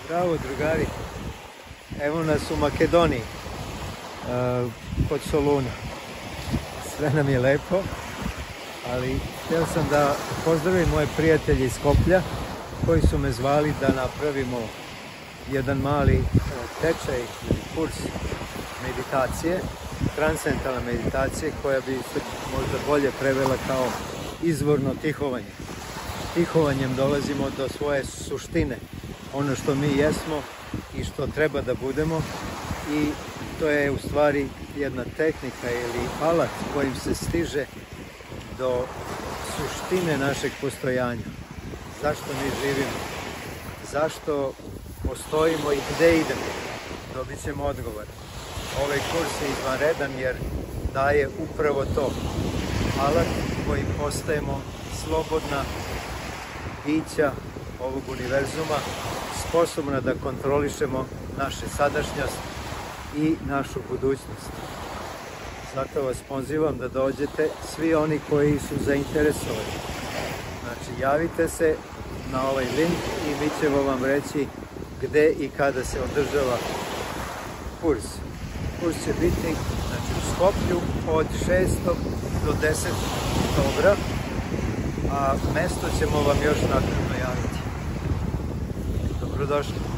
Bravo drugari, evo nas u Makedoniji, kod Soluna. Sve nam je lepo, ali htio sam da pozdravim moje prijatelje iz Skoplja koji su me zvali da napravimo jedan mali tečaj ili kurs meditacije, transcendentalne meditacije koja bi se možda bolje prevela kao izvorno tihovanje. Tihovanjem dolazimo do svoje suštine, ono što mi jesmo i što treba da budemo, i to je u stvari jedna tehnika ili alat kojim se stiže do suštine našeg postojanja. Zašto mi živimo? Zašto postojimo i gde idemo? Dobit ćemo odgovor. Ovaj kurs je izvanredan jer daje upravo to. Alat kojim postajemo slobodna bića ovog univerzuma, sposobna da kontrolišemo naše sadašnjost i našu budućnost. Zato vas pozivam da dođete, svi oni koji su zainteresovani. Znači, javite se na ovaj link i mi ćemo vam reći gde i kada se održava kurs. Kurs će biti u Skoplju od 6. do 10. oktobra, a mesto ćemo vam još naknadno javiti. Dobrodošli.